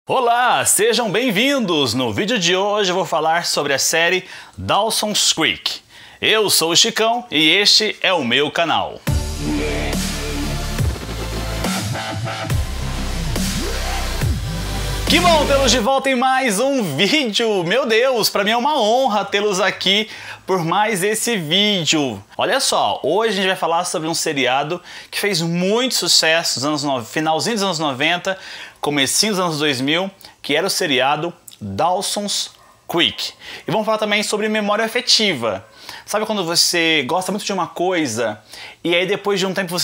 Olá, sejam bem-vindos! No vídeo de hoje eu vou falar sobre a série Dawson's Creek. Eu sou o Chicão e este é o meu canal. Que bom tê-los de volta em mais um vídeo! Meu Deus, para mim é uma honra tê-los aqui por mais esse vídeo. Olha só, hoje a gente vai falar sobre um seriado que fez muito sucesso nos finalzinho dos anos 90, comecinho dos anos 2000, que era o seriado Dawson's Creek. E vamos falar também sobre memória afetiva. Sabe quando você gosta muito de uma coisa e aí depois de um tempo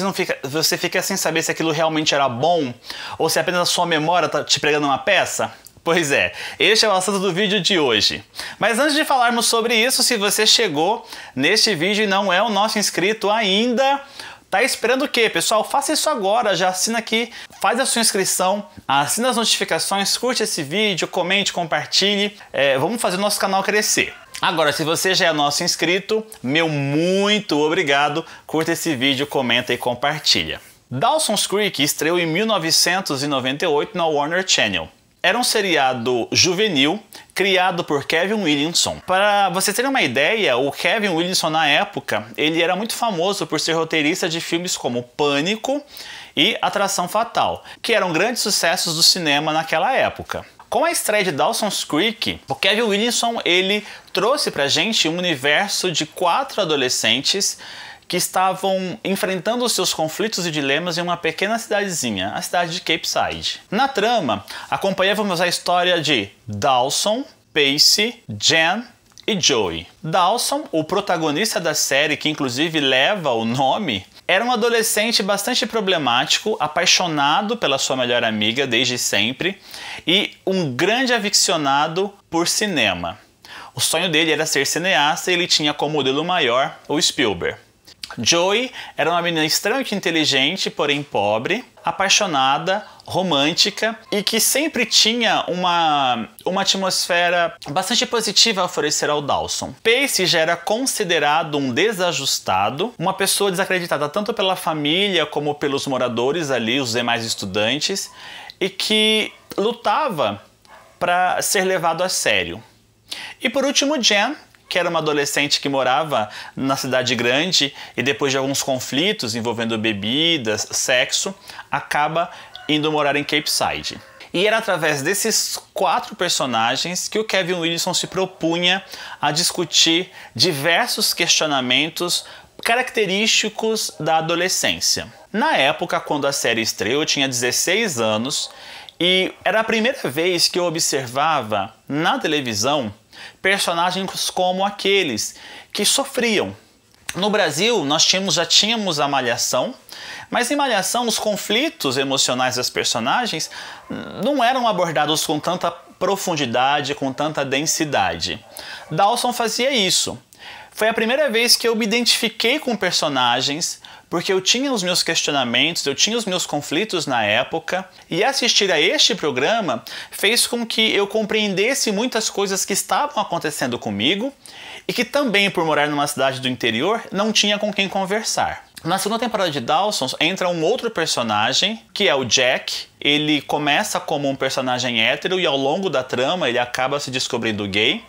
você fica sem saber se aquilo realmente era bom ou se apenas a sua memória está te pregando uma peça? Pois é, este é o assunto do vídeo de hoje. Mas antes de falarmos sobre isso, se você chegou neste vídeo e não é o nosso inscrito ainda, tá esperando o quê, pessoal? Faça isso agora, já assina aqui, faz a sua inscrição, assina as notificações, curte esse vídeo, comente, compartilhe, vamos fazer o nosso canal crescer. Agora, se você já é nosso inscrito, meu muito obrigado, curta esse vídeo, comenta e compartilha. Dawson's Creek estreou em 1998 na Warner Channel. Era um seriado juvenil criado por Kevin Williamson. Para você ter uma ideia, o Kevin Williamson na época, ele era muito famoso por ser roteirista de filmes como Pânico e Atração Fatal, que eram grandes sucessos do cinema naquela época. Com a estreia de Dawson's Creek, o Kevin Williamson ele trouxe pra gente um universo de 4 adolescentes que estavam enfrentando os seus conflitos e dilemas em uma pequena cidadezinha, a cidade de Cape Side. Na trama, acompanhávamos a história de Dawson, Pacey, Jen e Joey. Dawson, o protagonista da série, que inclusive leva o nome, era um adolescente bastante problemático, apaixonado pela sua melhor amiga desde sempre e um grande aficionado por cinema. O sonho dele era ser cineasta e ele tinha como modelo maior o Spielberg. Joey era uma menina extremamente inteligente, porém pobre, apaixonada, romântica e que sempre tinha uma atmosfera bastante positiva a oferecer ao Dawson. Pacey já era considerado um desajustado, uma pessoa desacreditada tanto pela família como pelos moradores ali, os demais estudantes, e que lutava para ser levado a sério. E por último, Jen, que era uma adolescente que morava na cidade grande e depois de alguns conflitos envolvendo bebidas, sexo, acaba indo morar em Cape Side. E era através desses 4 personagens que o Kevin Williamson se propunha a discutir diversos questionamentos característicos da adolescência. Na época, quando a série estreou, eu tinha 16 anos e era a primeira vez que eu observava na televisão personagens como aqueles que sofriam. No Brasil, já tínhamos a Malhação, mas em Malhação os conflitos emocionais das personagens não eram abordados com tanta profundidade, com tanta densidade. Dawson fazia isso. Foi a primeira vez que eu me identifiquei com personagens, porque eu tinha os meus questionamentos, eu tinha os meus conflitos na época, e assistir a este programa fez com que eu compreendesse muitas coisas que estavam acontecendo comigo e que também, por morar numa cidade do interior, não tinha com quem conversar. Na segunda temporada de Dawson entra um outro personagem, que é o Jack. Ele começa como um personagem hétero e ao longo da trama ele acaba se descobrindo gay.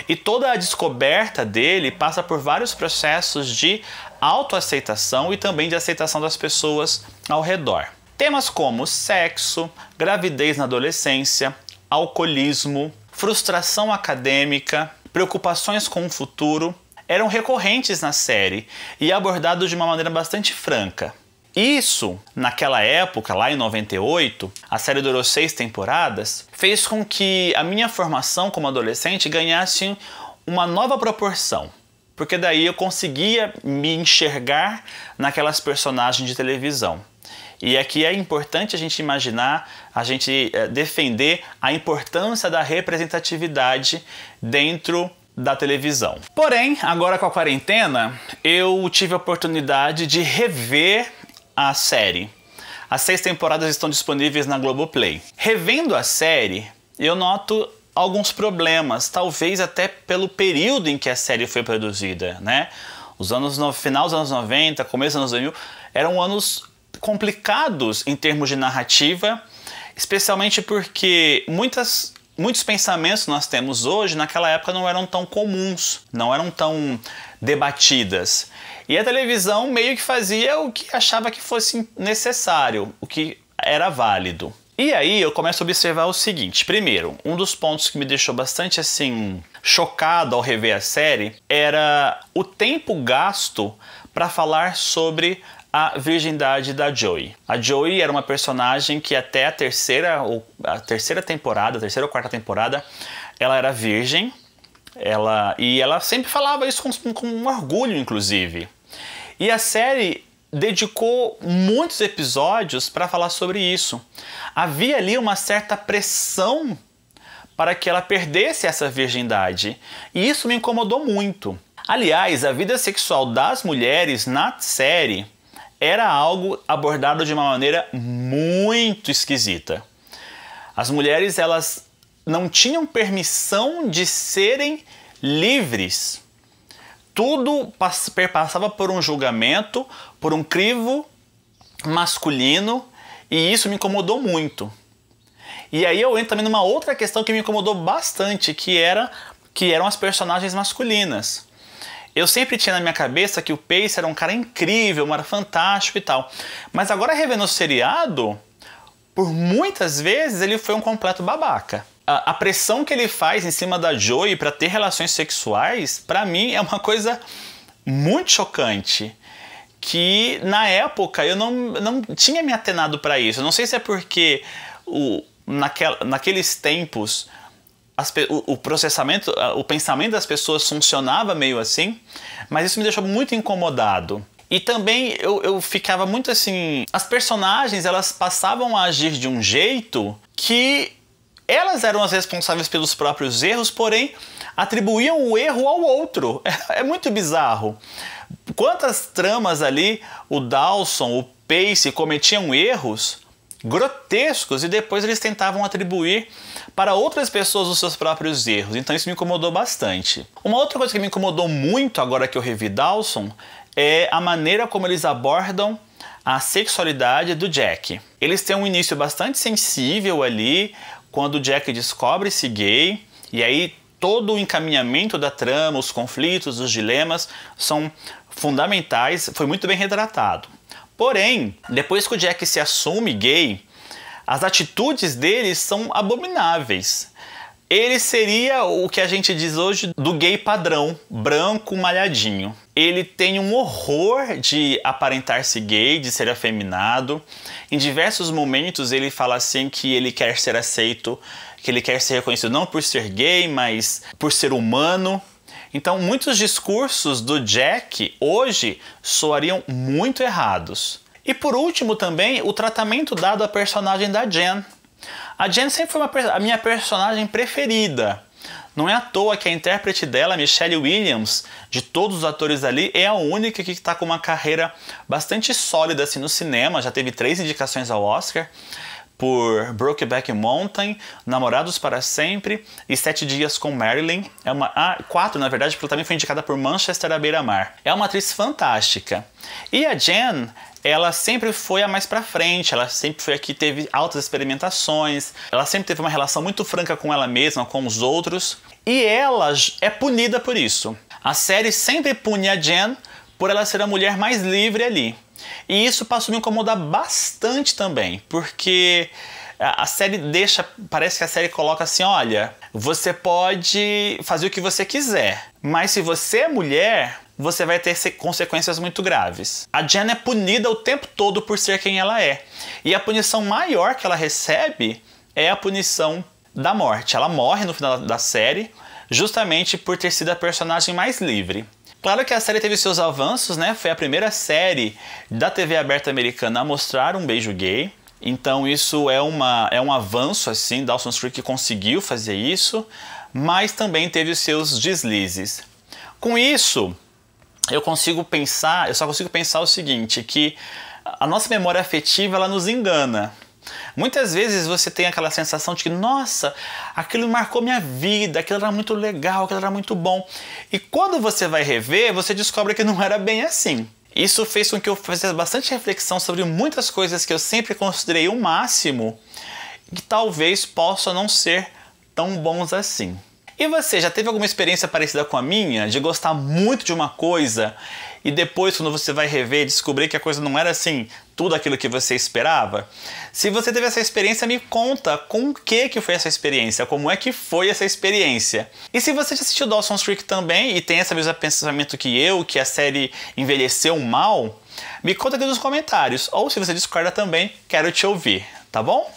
E toda a descoberta dele passa por vários processos de autoaceitação e também de aceitação das pessoas ao redor. Temas como sexo, gravidez na adolescência, alcoolismo, frustração acadêmica, preocupações com o futuro eram recorrentes na série e abordados de uma maneira bastante franca. Isso, naquela época, lá em 98, a série durou 6 temporadas, fez com que a minha formação como adolescente ganhasse uma nova proporção. Porque daí eu conseguia me enxergar naquelas personagens de televisão. E aqui é importante a gente imaginar, a gente defender a importância da representatividade dentro da televisão. Porém, agora com a quarentena, eu tive a oportunidade de rever a série. As 6 temporadas estão disponíveis na Globoplay. Revendo a série, eu noto alguns problemas, talvez até pelo período em que a série foi produzida, né? Final dos anos 90, começo dos anos 2000, eram anos complicados em termos de narrativa especialmente porque muitos pensamentos que nós temos hoje, naquela época não eram tão comuns, não eram tão debatidas. E a televisão meio que fazia o que achava que fosse necessário, o que era válido. E aí eu começo a observar o seguinte. Primeiro, um dos pontos que me deixou bastante assim chocado ao rever a série era o tempo gasto para falar sobre a virgindade da Joey. A Joey era uma personagem que até a terceira ou quarta temporada, ela era virgem. Ela sempre falava isso com orgulho, inclusive. E a série dedicou muitos episódios para falar sobre isso. Havia ali uma certa pressão para que ela perdesse essa virgindade. E isso me incomodou muito. Aliás, a vida sexual das mulheres na série era algo abordado de uma maneira muito esquisita. As mulheres, elas não tinham permissão de serem livres. Tudo passava por um julgamento, por um crivo masculino, e isso me incomodou muito. E aí eu entro também numa outra questão que me incomodou bastante, que eram as personagens masculinas. Eu sempre tinha na minha cabeça que o Pace era um cara incrível, um cara fantástico e tal. Mas agora revendo o seriado, por muitas vezes ele foi um completo babaca. A pressão que ele faz em cima da Joey para ter relações sexuais, para mim é uma coisa muito chocante. Que na época eu não tinha me atenado para isso. Eu não sei se é porque naqueles tempos o processamento, o pensamento das pessoas funcionava meio assim, mas isso me deixou muito incomodado. E também eu ficava muito assim... As personagens, elas passavam a agir de um jeito que elas eram as responsáveis pelos próprios erros, porém atribuíam o erro ao outro. É muito bizarro. Quantas tramas ali o Dawson, o Pace cometiam erros grotescos e depois eles tentavam atribuir para outras pessoas os seus próprios erros. Então isso me incomodou bastante. Uma outra coisa que me incomodou muito agora que eu revi Dawson é a maneira como eles abordam a sexualidade do Jack. Eles têm um início bastante sensível ali, quando o Jack descobre-se gay, e aí todo o encaminhamento da trama, os conflitos, os dilemas são fundamentais, foi muito bem retratado. Porém, depois que o Jack se assume gay, as atitudes dele são abomináveis. Ele seria o que a gente diz hoje do gay padrão, branco, malhadinho. Ele tem um horror de aparentar-se gay, de ser afeminado. Em diversos momentos ele fala assim que ele quer ser aceito, que ele quer ser reconhecido não por ser gay, mas por ser humano. Então muitos discursos do Jack hoje soariam muito errados. E por último também o tratamento dado à personagem da Jen. A Jen sempre foi a minha personagem preferida. Não é à toa que a intérprete dela, Michelle Williams, de todos os atores ali, é a única que está com uma carreira bastante sólida assim, no cinema. Já teve 3 indicações ao Oscar por Brokeback Mountain, Namorados para Sempre e 7 Dias com Marilyn. 4 na verdade, porque ela também foi indicada por Manchester à beira-mar. É uma atriz fantástica. E a Jen, ela sempre foi a mais pra frente, ela sempre foi a que teve altas experimentações, ela sempre teve uma relação muito franca com ela mesma, com os outros, e ela é punida por isso. A série sempre pune a Jen por ela ser a mulher mais livre ali. E isso passou a me incomodar bastante também, porque a série parece que a série coloca assim, olha, você pode fazer o que você quiser, mas se você é mulher, você vai ter consequências muito graves. A Jen é punida o tempo todo por ser quem ela é. E a punição maior que ela recebe é a punição da morte. Ela morre no final da série, justamente por ter sido a personagem mais livre. Claro que a série teve seus avanços, né? Foi a primeira série da TV aberta americana a mostrar um beijo gay. Então isso é um avanço, assim, Dawson's Creek conseguiu fazer isso, mas também teve os seus deslizes. Com isso, eu só consigo pensar o seguinte, que a nossa memória afetiva, ela nos engana. Muitas vezes você tem aquela sensação de que, nossa, aquilo marcou minha vida, aquilo era muito legal, aquilo era muito bom. E quando você vai rever, você descobre que não era bem assim. Isso fez com que eu fizesse bastante reflexão sobre muitas coisas que eu sempre considerei o máximo que talvez possam não ser tão bons assim. E você, já teve alguma experiência parecida com a minha, de gostar muito de uma coisa e depois, quando você vai rever, descobrir que a coisa não era assim, tudo aquilo que você esperava? Se você teve essa experiência, me conta com o que foi essa experiência, como é que foi essa experiência. E se você já assistiu Dawson's Creek também e tem esse mesmo pensamento que a série envelheceu mal, me conta aqui nos comentários, ou se você discorda também, quero te ouvir, tá bom?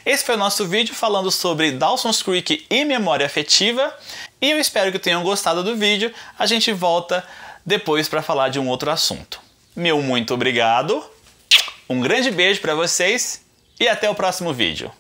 Esse foi o nosso vídeo falando sobre Dawson's Creek e memória afetiva, e eu espero que tenham gostado do vídeo. A gente volta depois para falar de um outro assunto. Meu muito obrigado, um grande beijo para vocês e até o próximo vídeo.